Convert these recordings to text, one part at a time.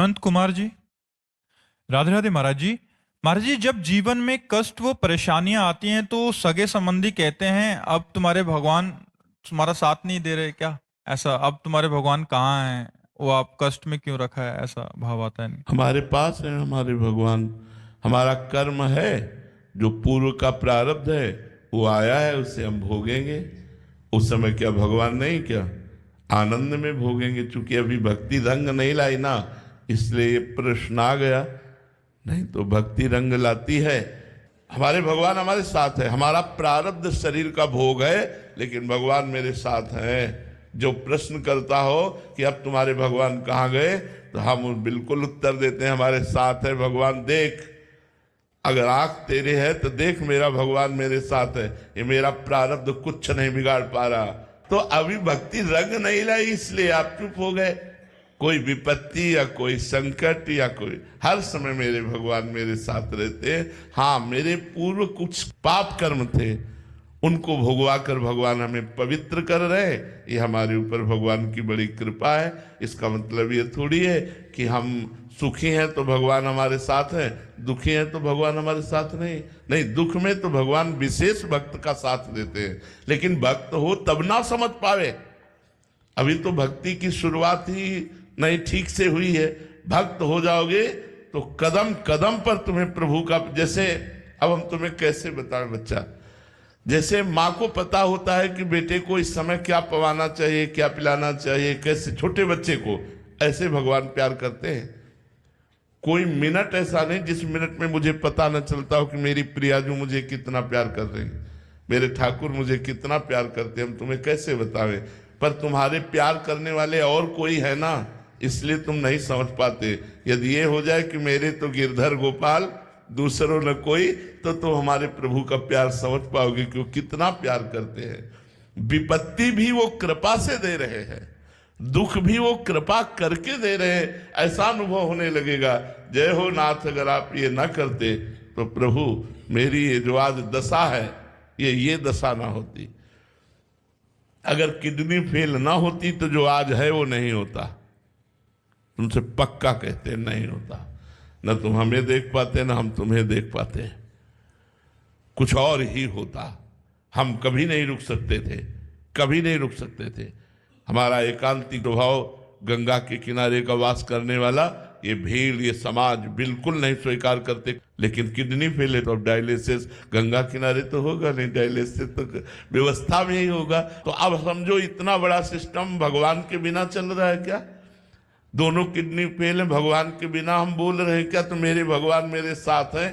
अनंत कुमार जी। राधे राधे महाराज जी। महाराज जी, जब जीवन में कष्ट व परेशानियां आती हैं तो सगे संबंधी कहते हैं अब तुम्हारे भगवान तुम्हारा साथ नहीं दे रहे क्या? ऐसा अब तुम्हारे भगवान कहाँ हैं? वो आप कष्ट में क्यों रखा है? ऐसा भाव आता है नहीं? हमारे पास है हमारे भगवान। हमारा कर्म है, जो पूर्व का प्रारब्ध है वो आया है, उसे हम भोगेंगे। उस समय क्या भगवान नहीं, क्या आनंद में भोगेंगे? चूंकि अभी भक्ति रंग नहीं लाई ना, इसलिए ये प्रश्न आ गया। नहीं तो भक्ति रंग लाती है। हमारे भगवान हमारे साथ है। हमारा प्रारब्ध शरीर का भोग है, लेकिन भगवान मेरे साथ हैं। जो प्रश्न करता हो कि अब तुम्हारे भगवान कहाँ गए, तो हम बिल्कुल उत्तर देते हैं हमारे साथ है भगवान। देख, अगर आंख तेरे है तो देख, मेरा भगवान मेरे साथ है। ये मेरा प्रारब्ध कुछ नहीं बिगाड़ पा रहा। तो अभी भक्ति रंग नहीं लाई, इसलिए आप चुप हो गए। कोई विपत्ति या कोई संकट या कोई, हर समय मेरे भगवान मेरे साथ रहते हैं। हाँ, मेरे पूर्व कुछ पाप कर्म थे, उनको भोगवा कर भगवान हमें पवित्र कर रहे। ये हमारे ऊपर भगवान की बड़ी कृपा है। इसका मतलब ये थोड़ी है कि हम सुखी हैं तो भगवान हमारे साथ हैं, दुखी हैं तो भगवान हमारे साथ नहीं। नहीं, दुख में तो भगवान विशेष भक्त का साथ देते हैं, लेकिन भक्त हो तब ना समझ पावे। अभी तो भक्ति की शुरुआत ही नहीं ठीक से हुई है। भक्त हो जाओगे तो कदम कदम पर तुम्हें प्रभु का, जैसे अब हम तुम्हें कैसे बताएं बच्चा, जैसे माँ को पता होता है कि बेटे को इस समय क्या पवाना चाहिए, क्या पिलाना चाहिए, कैसे, छोटे बच्चे को, ऐसे भगवान प्यार करते हैं। कोई मिनट ऐसा नहीं जिस मिनट में मुझे पता न चलता हो कि मेरी प्रियाजू मुझे कितना प्यार कर रही है, मेरे ठाकुर मुझे कितना प्यार करते हैं। हम तुम्हें कैसे बतावें, पर तुम्हारे प्यार करने वाले और कोई है ना, इसलिए तुम नहीं समझ पाते। यदि ये हो जाए कि मेरे तो गिरधर गोपाल दूसरों न कोई, तो हमारे प्रभु का प्यार समझ पाओगे कि वो कितना प्यार करते हैं। विपत्ति भी वो कृपा से दे रहे हैं, दुख भी वो कृपा करके दे रहे हैं, ऐसा अनुभव होने लगेगा। जय हो नाथ, अगर आप ये ना करते तो प्रभु मेरी ये जो आज दशा है, ये दशा ना होती। अगर किडनी फेल ना होती तो जो आज है वो नहीं होता। तुमसे पक्का कहते नहीं होता। न तुम हमें देख पाते, न हम तुम्हें देख पाते, कुछ और ही होता। हम कभी नहीं रुक सकते थे, कभी नहीं रुक सकते थे। हमारा एकांतिक स्वभाव, गंगा के किनारे का वास करने वाला, ये भीड़, ये समाज बिल्कुल नहीं स्वीकार करते। लेकिन किडनी फेल है तो अब डायलिसिस गंगा किनारे तो होगा नहीं, डायलिसिस तो व्यवस्था में ही होगा। तो अब समझो इतना बड़ा सिस्टम भगवान के बिना चल रहा है क्या? दोनों किडनी फेल है, भगवान के बिना हम बोल रहे हैं क्या? तो मेरे भगवान मेरे साथ हैं,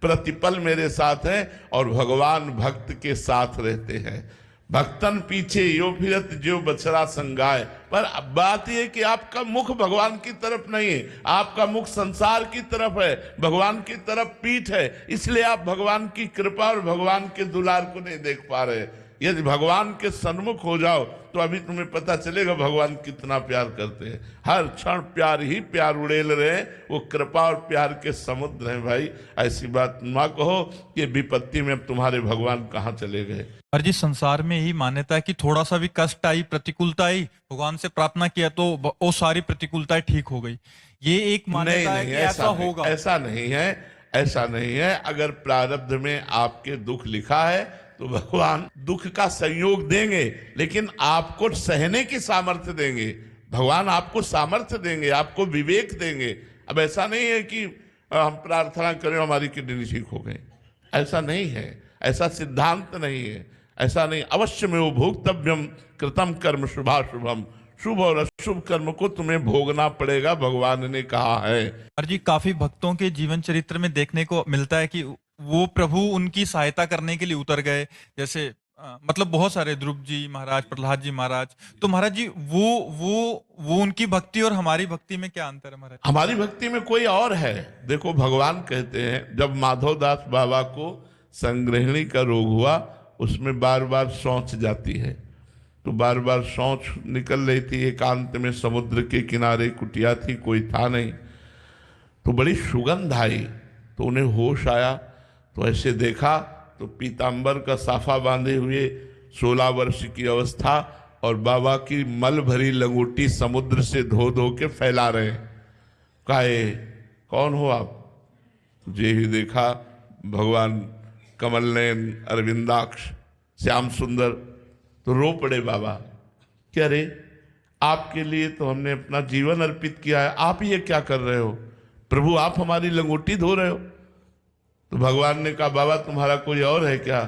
प्रतिपल मेरे साथ हैं, और भगवान भक्त के साथ रहते हैं। भक्तन पीछे यो फिरत जो बछड़ा संगाय। पर अब बात यह कि आपका मुख भगवान की तरफ नहीं है, आपका मुख संसार की तरफ है, भगवान की तरफ पीठ है, इसलिए आप भगवान की कृपा और भगवान के दुलार को नहीं देख पा रहे। यदि भगवान के सन्मुख हो जाओ तो अभी तुम्हें पता चलेगा भगवान कितना प्यार करते हैं। हर क्षण प्यार ही प्यार उड़ेल रहे, वो कृपा और प्यार के समुद्र हैं भाई। ऐसी बात ना कहो कि विपत्ति में अब तुम्हारे भगवान कहाँ चले गए। हर जी, संसार में यही मान्यता है कि थोड़ा सा भी कष्ट आई, प्रतिकूलता आई, भगवान से प्रार्थना किया तो वो सारी प्रतिकूलताएं ठीक हो गई। ये एक मान्यता है कि ऐसा होगा। ऐसा नहीं है, ऐसा नहीं है। अगर प्रारब्ध में आपके दुख लिखा है तो भगवान दुख का संयोग देंगे, लेकिन आपको सहने की सामर्थ्य देंगे। भगवान आपको सामर्थ्य देंगे, आपको विवेक देंगे। अब ऐसा नहीं है कि हम प्रार्थना करें हमारी किडनी ठीक हो गई, ऐसा नहीं है, ऐसा सिद्धांत नहीं है, ऐसा नहीं। अवश्य में वो भोक्तव्यम कृतम कर्म शुभाशुभम, शुभ और अशुभ कर्म को तुम्हें भोगना पड़ेगा, भगवान ने कहा है। हर जी, काफी भक्तों के जीवन चरित्र में देखने को मिलता है कि वो प्रभु उनकी सहायता करने के लिए उतर गए। जैसे मतलब बहुत सारे, ध्रुव जी महाराज, प्रहलाद जी महाराज। तो महाराज जी, वो उनकी भक्ति और हमारी भक्ति में क्या अंतर है महाराज? हमारी भक्ति में कोई और है। देखो, भगवान कहते हैं जब माधवदास बाबा को संग्रहणी का रोग हुआ, उसमें बार बार शौच जाती है, तो बार बार शौच निकल रही थी। एकांत में समुद्र के किनारे कुटिया थी, कोई था नहीं, तो बड़ी सुगंध आई, तो उन्हें होश आया। तो ऐसे देखा तो पीतांबर का साफा बांधे हुए 16 वर्ष की अवस्था और बाबा की मल भरी लंगोटी समुद्र से धो धो के फैला रहे। काहे कौन हो आप? जे ही देखा भगवान कमल नयन, अरविंदाक्ष, श्याम सुंदर, तो रो पड़े बाबा। क्या रे, आपके लिए तो हमने अपना जीवन अर्पित किया है, आप ये क्या कर रहे हो? प्रभु आप हमारी लंगोटी धो रहे हो। तो भगवान ने कहा बाबा तुम्हारा कोई और है क्या?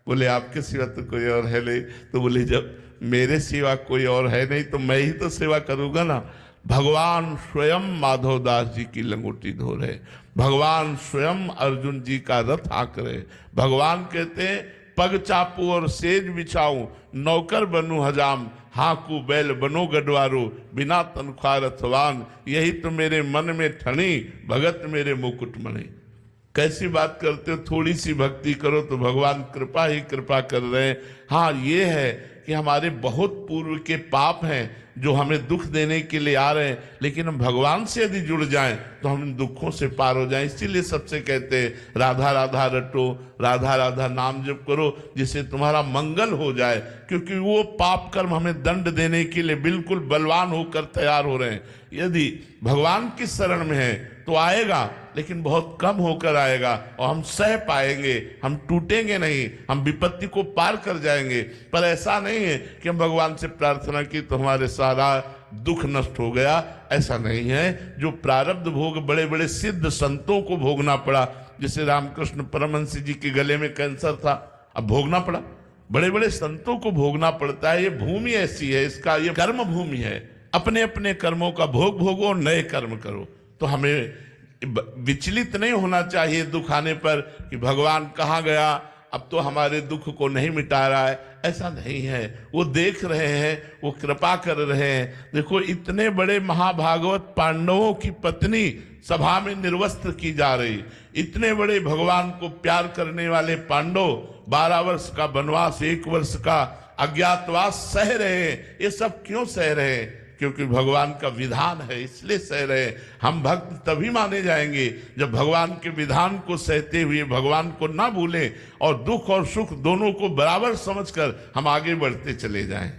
बोले आपके सिवा तो कोई और है नहीं। तो बोले जब मेरे सिवा कोई और है नहीं तो मैं ही तो सेवा करूंगा ना। भगवान स्वयं माधवदास जी की लंगोटी धो रहे, भगवान स्वयं अर्जुन जी का रथ हाँक रहे। भगवान कहते हैं पग चापू और सेज बिछाऊं, नौकर बनूं हजाम, हाँकू बैल बनो गडवारो, बिना तनख्वाह रथवान, यही तो मेरे मन में ठनी, भगत मेरे मुकुट मणि। कैसी बात करते हो, थोड़ी सी भक्ति करो तो भगवान कृपा ही कृपा कर रहे हैं। हाँ ये है कि हमारे बहुत पूर्व के पाप हैं जो हमें दुख देने के लिए आ रहे हैं, लेकिन हम भगवान से यदि जुड़ जाएं तो हम इन दुखों से पार हो जाएं। इसीलिए सबसे कहते हैं राधा राधा रटो, राधा राधा नाम जप करो जिससे तुम्हारा मंगल हो जाए, क्योंकि वो पाप कर्म हमें दंड देने के लिए बिल्कुल बलवान होकर तैयार हो रहे हैं। यदि भगवान की शरण में है तो आएगा, लेकिन बहुत कम होकर आएगा और हम सह पाएंगे, हम टूटेंगे नहीं, हम विपत्ति को पार कर जाएंगे। पर ऐसा नहीं है कि हम भगवान से प्रार्थना की तो हमारे सारा दुख नष्ट हो गया, ऐसा नहीं है। जो प्रारब्ध भोग बड़े बड़े सिद्ध संतों को भोगना पड़ा, जैसे रामकृष्ण परमहंस जी के गले में कैंसर था, अब भोगना पड़ा। बड़े बड़े संतों को भोगना पड़ता है। ये भूमि ऐसी है, इसका ये कर्म भूमि है। अपने अपने कर्मों का भोग भोगो और नए कर्म करो। तो हमें विचलित नहीं होना चाहिए दुख आने पर कि भगवान कहाँ गया, अब तो हमारे दुख को नहीं मिटा रहा है। ऐसा नहीं है, वो देख रहे हैं, वो कृपा कर रहे हैं। देखो इतने बड़े महाभागवत पांडवों की पत्नी सभा में निर्वस्त्र की जा रही, इतने बड़े भगवान को प्यार करने वाले पांडव 12 वर्ष का वनवास, 1 वर्ष का अज्ञातवास सह रहे हैं। ये सब क्यों सह रहे हैं? क्योंकि भगवान का विधान है, इसलिए सह रहे। हम भक्त तभी माने जाएंगे जब भगवान के विधान को सहते हुए भगवान को ना भूलें और दुख और सुख दोनों को बराबर समझकर हम आगे बढ़ते चले जाएं।